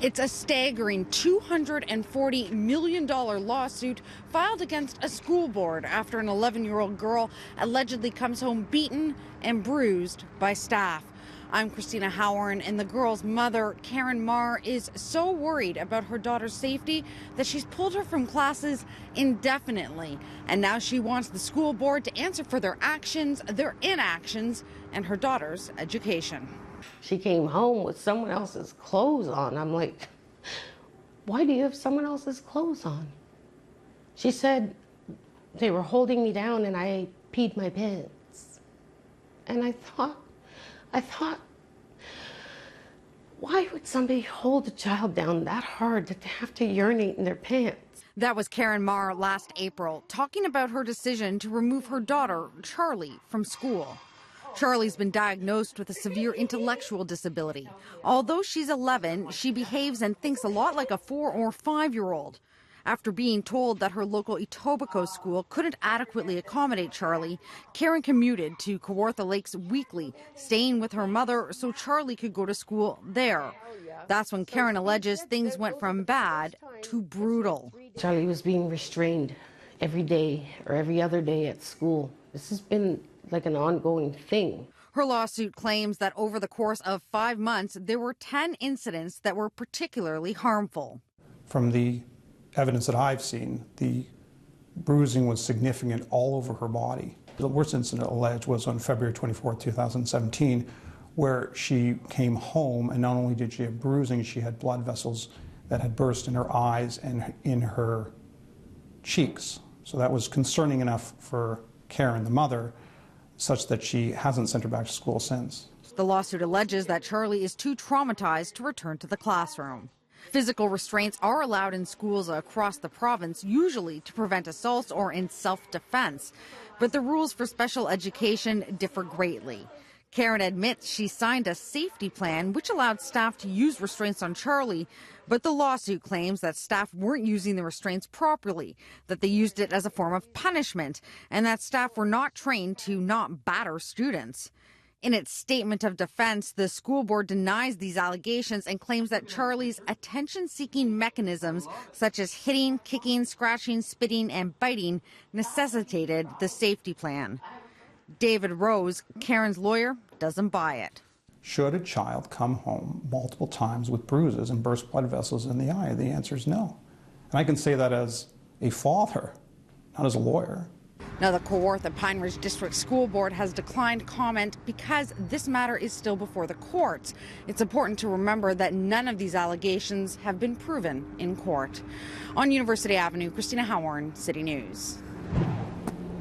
It's a staggering $240 million lawsuit filed against a school board after an 11-year-old girl allegedly comes home beaten and bruised by staff. I'm Christina Howard, and the girl's mother, Karen Marr, is so worried about her daughter's safety that she's pulled her from classes indefinitely. And now she wants the school board to answer for their actions, their inactions, and her daughter's education. She came home with someone else's clothes on. I'm like, why do you have someone else's clothes on? She said they were holding me down and I peed my pants. And I thought, why would somebody hold a child down that hard that they have to urinate in their pants? That was Karen Marr last April, talking about her decision to remove her daughter, Charlie, from school. Charlie's been diagnosed with a severe intellectual disability. Although she's 11, she behaves and thinks a lot like a 4 or 5-year-old. After being told that her local Etobicoke school couldn't adequately accommodate Charlie, Karen commuted to Kawartha Lakes weekly, staying with her mother so Charlie could go to school there. That's when Karen alleges things went from bad to brutal. Charlie was being restrained every day or every other day at school. This has been like an ongoing thing. Her lawsuit claims that over the course of 5 months, there were 10 incidents that were particularly harmful. From the evidence that I've seen, the bruising was significant all over her body. The worst incident alleged was on February 24, 2017, where she came home, and not only did she have bruising, she had blood vessels that had burst in her eyes and in her cheeks. So that was concerning enough for Karen, the mother, such that she hasn't sent her back to school since. The lawsuit alleges that Charlie is too traumatized to return to the classroom. Physical restraints are allowed in schools across the province, usually to prevent assaults or in self-defense. But the rules for special education differ greatly. Karen admits she signed a safety plan which allowed staff to use restraints on Charlie, but the lawsuit claims that staff weren't using the restraints properly, that they used it as a form of punishment, and that staff were not trained to not batter students. In its statement of defense, the school board denies these allegations and claims that Charlie's attention-seeking mechanisms, such as hitting, kicking, scratching, spitting, and biting, necessitated the safety plan. David Rose, Karen's lawyer, doesn't buy it. Should a child come home multiple times with bruises and burst blood vessels in the eye? The answer is no. And I can say that as a father, not as a lawyer. Now, the Kawartha Pine Ridge District School Board has declined comment because this matter is still before the courts. It's important to remember that none of these allegations have been proven in court. On University Avenue, Christina Howard, City News.